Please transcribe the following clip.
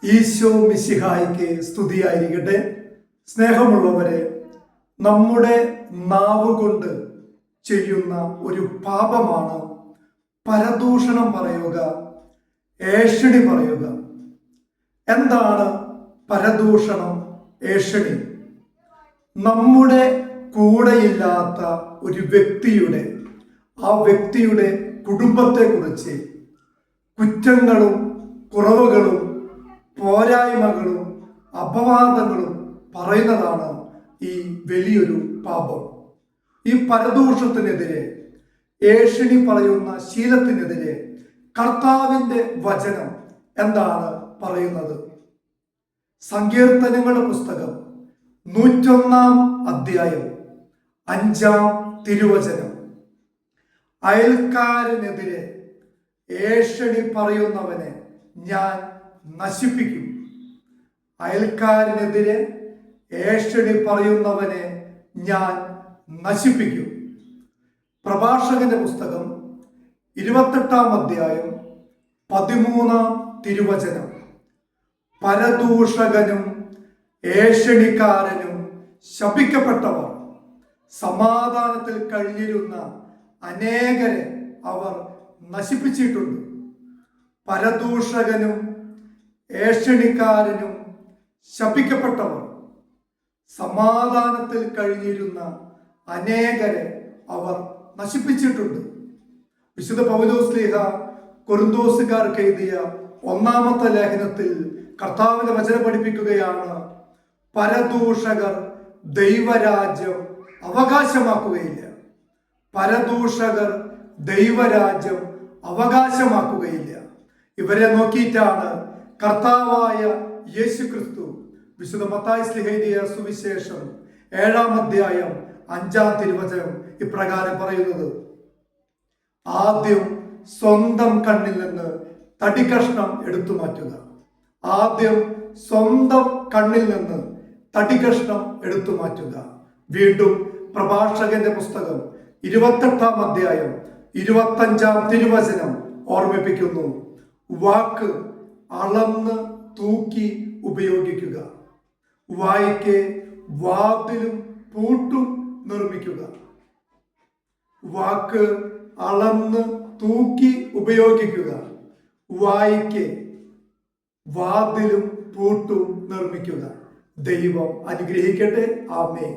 ഈശോ മിശിഹായ്ക്ക് സ്തുതിയായിരിക്കട്ടെ. സ്നേഹമുള്ളവരെ, നമ്മുടെ നാവ് കൊണ്ട് ചെയ്യുന്ന ഒരു പാപമാണ് പരദൂഷണം പറയുക, ഏഷണി പറയുക. എന്താണ് പരദൂഷണം, ഏഷണി? നമ്മുടെ കൂടെയില്ലാത്ത ഒരു വ്യക്തിയുടെ, ആ വ്യക്തിയുടെ കുടുംബത്തെക്കുറിച്ച് കുറ്റങ്ങളും കുറവുകളും പോരായ്മകളും അപവാദങ്ങളും പറയുന്നതാണ് ഈ വലിയൊരു പാപം. ഈ പരദൂഷണത്തിനെതിരെ, ഏഷണി പറയുന്ന ശീലത്തിനെതിരെ കർത്താവിൻ്റെ വചനം എന്താണ് പറയുന്നത്? സങ്കീർത്തനങ്ങളുടെ പുസ്തകം 101-ാം അധ്യായം 5-ാം തിരുവചനം: അയൽക്കാരനെതിരെ ഏഷണി പറയുന്നവനെ ഞാൻ നശിപ്പിക്കും. അയൽക്കാരനെതിരെ ഏഷണി പറയുന്നവനെ ഞാൻ നശിപ്പിക്കും. പ്രഭാഷകന്റെ പുസ്തകം 28-ാം അധ്യായം 13-ാം തിരുവചനം: പരദൂഷകനും ഏഷണിക്കാരനും ശപിക്കപ്പെട്ടവർ, സമാധാനത്തിൽ കഴിഞ്ഞിരുന്ന അനേകരെ അവർ നശിപ്പിച്ചിട്ടുണ്ട്. പരദൂഷകനും ഏഷണിക്കാരനും ശപിക്കപ്പെട്ടവർ, സമാധാനത്തിൽ കഴിഞ്ഞിരുന്ന അനേകരെ അവർ നശിപ്പിച്ചിട്ടുണ്ട്. വിശുദ്ധ പൗലോസ്ലീഹ കൊരിന്തോസുകാർക്ക് എഴുതിയ 1-ാമത്തെ ലേഖനത്തിൽ കർത്താവിന്റെ വചനം പഠിപ്പിക്കുകയാണ്: പരദൂഷകർ ദൈവരാജ്യം അവകാശമാക്കുകയില്ല. പരദൂഷകർ ദൈവരാജ്യം അവകാശമാക്കുകയില്ല. ഇവരെ നോക്കിയിട്ടാണ് കർത്താവായ യേശു ക്രിസ്തു വിശുദ്ധ മത്തായി ശ്ലീഹ എഴുതിയ സുവിശേഷം 7-ാം അധ്യായം 5-ാം തിരുവചനം ഇപ്രകാരം പറയുന്നത്: ആദ്യം സ്വന്തം കണ്ണിൽ നിന്ന് തടികഷ്ണം എടുത്തു മാറ്റുക. ആദ്യം സ്വന്തം കണ്ണിൽ നിന്ന് തടികഷ്ണം എടുത്തു മാറ്റുക. വീണ്ടും പ്രഭാഷകന്റെ പുസ്തകം 28-ാം അധ്യായം 25-ാം തിരുവചനം ഓർമ്മിപ്പിക്കുന്നു: വാക്ക് അളന്ന് തൂക്കി ഉപയോഗിക്കുക. വായ്ക്ക് വാതിലും പൂട്ടും നിർമ്മിക്കുക. വാക്ക് അളന്ന് തൂക്കി ഉപയോഗിക്കുക. വായ്ക്ക് വാതിലും പൂട്ടും നിർമ്മിക്കുക. ദൈവം അനുഗ്രഹിക്കട്ടെ. ആമേൻ.